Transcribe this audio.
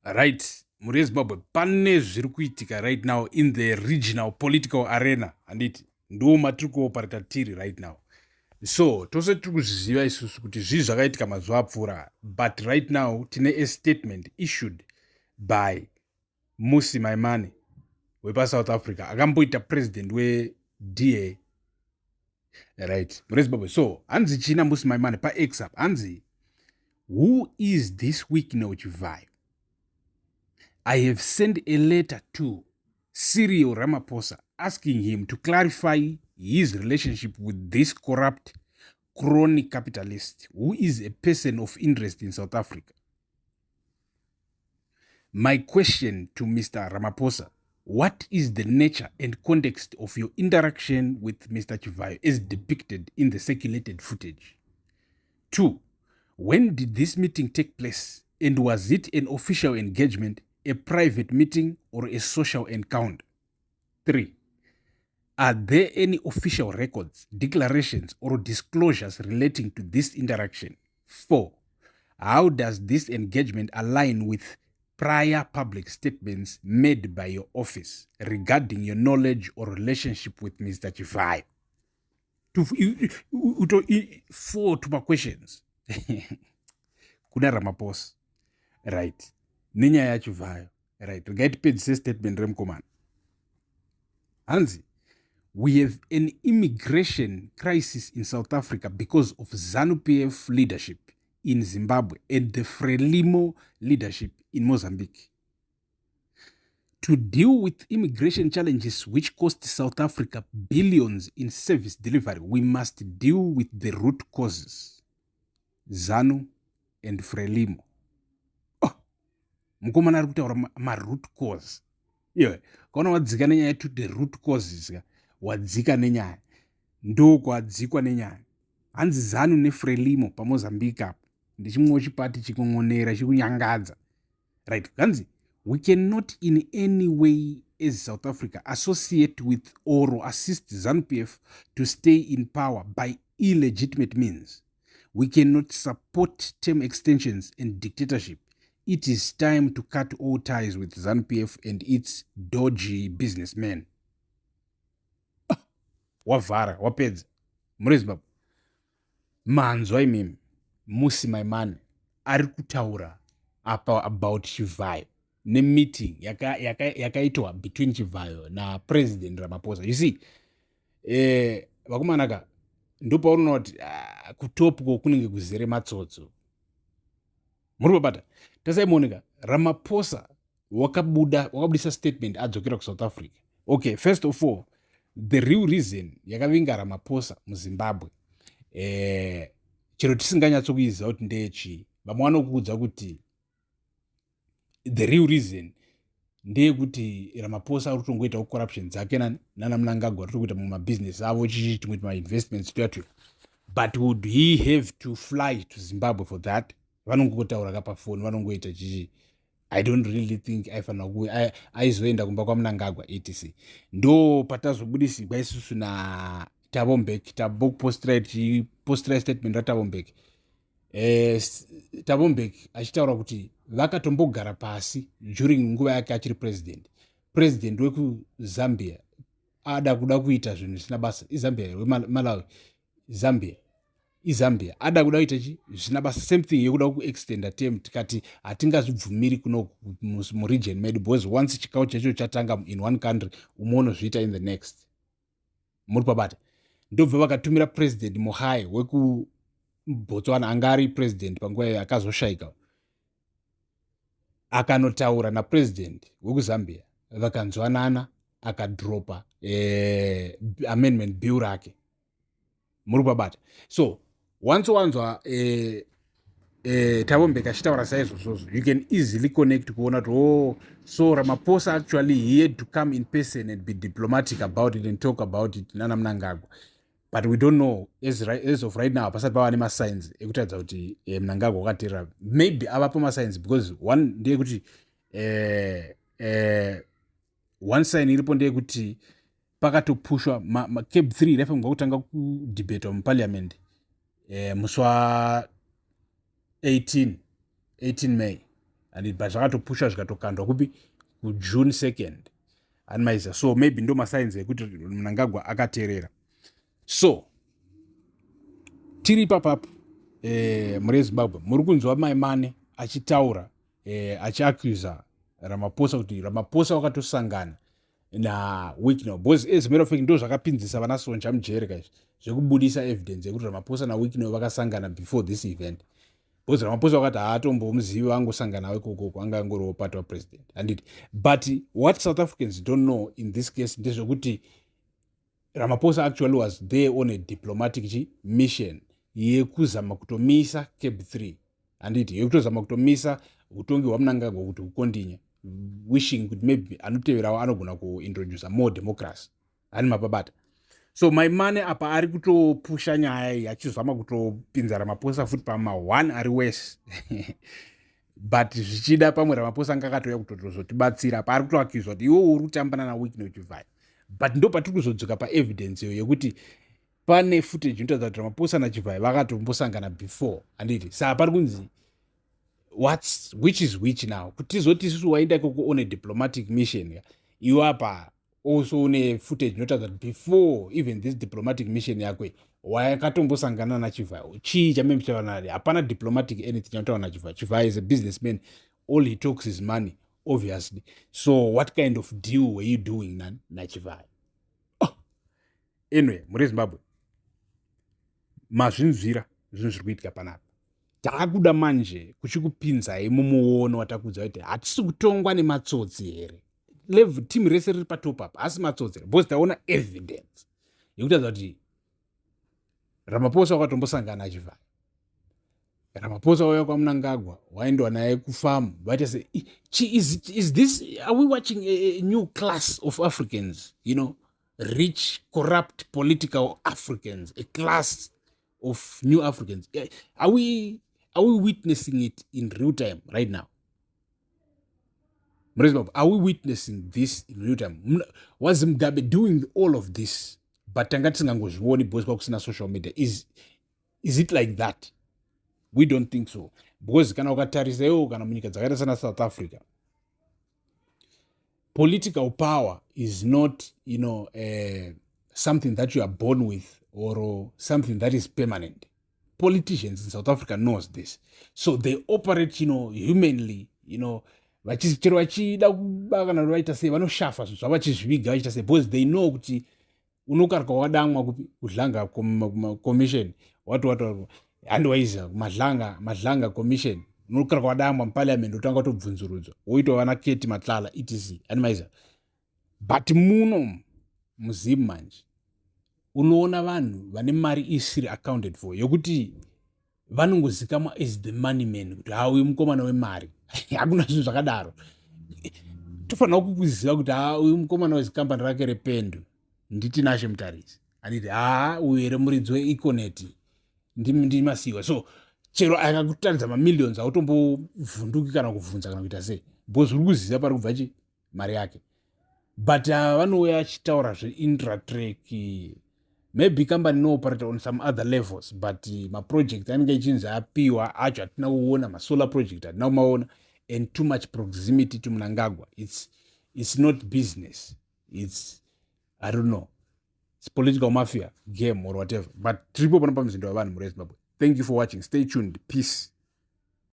Right, muri yezimbabwe pane zviri kuitika right now in the regional political arena, handiti ndo matiri kuoparata tiri right now. So tose tiri kuzviziva isusu kuti zvii zvakaitika mazuva apfuura, but right now tine a statement issued by Mmusi Maimane wepaSouth Africa, akamboita president weDA, right, muri Zimbabwe. So hanzi china Mmusi Maimane paX up, hanzi who is this weak Nochivayo? I have sent a letter to Cyril Ramaphosa asking him to clarify his relationship with this corrupt crony capitalist who is a person of interest in South Africa. My question to Mr. Ramaphosa: what is the nature and context of your interaction with Mr. Chivayo as depicted in the circulated footage? 2. When did this meeting take place, and was it an official engagement, a private meeting, or a social encounter? 3. Are there any official records, declarations, or disclosures relating to this interaction? 4. How does this engagement align with prior public statements made by your office regarding your knowledge or relationship with Mr. Chivayo? 4 to my questions. Kuna Ramaphosa, right, nenyaya yaChivayo, right, regaitipedzise statement remkomana. Hanzi, we have an immigration crisis in South Africa because of ZANU-PF leadership in Zimbabwe and the Frelimo leadership in Mozambique. To deal with immigration challenges which cost South Africa billions in service delivery, we must deal with the root causes. ZANU and Frelimo. Oh, mukomana ari kutaura ma-root cause. Iyo, kaona wadzika nenyaya to the root causes, wadzika nenyaya. Ndo kwadzikwa nenyaya. Hanzi ZANU neFrelimo paMozambique apo. Ndichimwe chipati chikungonera, chikunyangadza. Right, hanzi, we cannot in any way as South Africa associate with or assist ZANU-PF to stay in power by illegitimate means. We cannot support term extensions and dictatorship. It is time to cut all ties with ZANU-PF and its dodgy businessmen. Wavhara, wapedza. Muri Zimbabwe, manzwa imimi, Mmusi Maimane ari kutaura apa about Chivayo meeting yakaitwa between Chivayo na President Ramaphosa. You see, vakumanaka ndopaunoona kuti kutopko kunenge kuzere matsotso. Muri kubata, tasaimuoneka Ramaphosa wakabudisa statement adzokera kuSouth Africa. Okay, first of all, the real reason yakavinga Ramaphosa muZimbabwe, chero tisinganyatsokuiziva kuti ndechii, vamwe vanokuudza kuti the real reason ndeyekuti Ramaphosa ari kutongoita corruption dzake nana Mnangagwa ari kuita mumabusiness avo chichitimwe ma-investments tuyatuya. But would he have to fly to Zimbabwe for that? Vanongotaura kapafoni, vanongoita chichi. I don't really think aizoenda kumba kwaMnangagwa etc. Ndo patazobudisigwa isusu na Thabo Mbeki, postera statement raThabo Mbeki. Thabo Mbeki achitaura kuti vakatombogara pasi during nguva yake achiri president wekuZambia ada kuda kuita zvinhu zvisina basa. iZambia Malawi, iZambia ada kuda kuita zvisina basa, same thing yekuda kuextenda term, tikati hatingazvibvumiri kuno muregion medu because once chikao chacho chatanga in one country umonozviita in the next. Muri pabata, ndobva vakatumira president Mogae wekuBotswana, anga ari president panguva yakazoshaika, akanotaura napresident wekuZambia, vakanzwanana, akadropa amendment bill rake. Muri pabata, so wanzwa Thabo Mbeki achitaura saizvozvozvo, you can easily connect kuona kuti so Ramaphosa actually he had to come in person and be diplomatic about it and talk about it nana Mnangagwa. But we don't know as of right now pasati pava nemasigns ekutaridza kuti Mnangagwa wakateerera. Maybe avapo masigns because one ndeyekuti one sign iripo ndeyekuti pakatopushwa Cape 3 rafungwa kutanga kudebata muparliament musi wa 18 May. and but zvakatopusha zvikatokandwa kupi kuJune 2nd animaiza. So maybe ndo masainzi ekuti Mnangagwa akateerera. So tiri papapo muri Zimbabwe muri kunzwa Maimane achitaura achiakuza Ramaphosa kuti Ramaphosa wakatosangana naWicknell, because as a matter of fact ndo zvakapinzisa vana Sonja mujere kaizvi zvekubudisa evidence yekuti Ramaphosa naWicknell vakasangana before this event, because Ramaphosa wakati haatombomuzivi vangosangana nawe ikoko anga angoriwo part of president handiti. But what South Africans don't know in this case ndezvekuti Ramaphosa actually was there on a diplomatic mission yekuzama kutomisa Cape 3 handiti, yekutozama kutomisa utongi hwaMnangagwa kuti ukondinya, wishing kuti maybe anoteverawo anogona kuintroduce more democracy ani mapabata. So Maimane apa ari kutopusha nyaya iyi achizama kutopinza Ramaphosa futi pama1 ari wese but zvichida pamwe Ramaphosa anga akatouya kutozotibatsira apa ari kutoakizwa kuti iwo uri kutambana naWicknell uchivhaya. But ndo patiri kuzodzoka paevidence iyo yekuti pane footage inotaridza kuti Ramaphosa naChivhaya vakatombosangana before handiti. Saka pari kunzi which is which now, kuti tizoti isusu waenda ikoko on a diplomatic mission iwe apa also une footage inotaridza kuti before even this diplomatic mission yakwe wakatombosangana naChivhaya. Chii chamene chavanari? Hapana diplomatic anything chanotaura naChivhaya. Chivhaya is a businessman, all he talks is money obviously. So what kind of deal were you doing naChivhaya? Anyway, muri Zimbabwe mazvinzvira zvinhu zviri kuitika panapa. Taakuda manje kuchikupinzai mumuono watakudza kuti hatisi kutongwa nematsotsi here. Timu rese riri patop apa asi matsotsi here, because taona evidence yekutaridza kuti Ramaphosa wakatombosangana naChivhaya. Ramaphosa wauya kwaMnangagwa waendwa naye kufamu vaita se is this, are we watching a new class of Africans, you know, rich corrupt political Africans, a class of new Africans? Are we witnessing it in real time right now? Are we witnessing this in real time? Was Mugabe doing all of this but tanga tisingangozvioni because kwakusina social media? Is it like that? We don't think so, because kana ukatarisa kana munyika dzakaita sana South Africa, political power is not, you know, something that you are born with or something that is permanent. Politicians in South Africa knows this, so they operate, you know, humanly, you know, chero vachida kuba kana vaita sei vanoshafa zvinhu zvavachizviga vachiita sei, because they know kuti unokaruka wadamwa kupi kudlanga commission watu handwaiza madlanga commission unokaruka wadamwa muparliament utanga kutobvunzurudzwa woitwa vana Keti Matlala etc handimaiza. But muno muzimu manje unoona vanhu vane mari isiri accounted for yokuti vanongozikamwa as the money man kuti uyu mukomana wemari hakuna zvinhu zvakadaro. Tofanira kukuziva kuti uyu mukomana wezikambani rake rePendu nditi Nashe Mutarisi handiti uyu here muridzi weEconet ndimasiwa. So chero akakutaridza mamillions autombovhunduki kana kuvhunza kana kuita sei, because uri kuziva pari kubva mari yake. But vanouya achitaura zve-Intratrack, maybe company inoperate on some other levels, but maproject anenge ichinzi apiwa acho hatina kuona, masolar project hatina kumaona, and too much proximity to Mnangagwa. It's not business, it's, I don't know, it's political mafia game or whatever. But tripo pano pamuzinda wavanhu muri Zimbabwe. Thank you for watching. Stay tuned. Peace.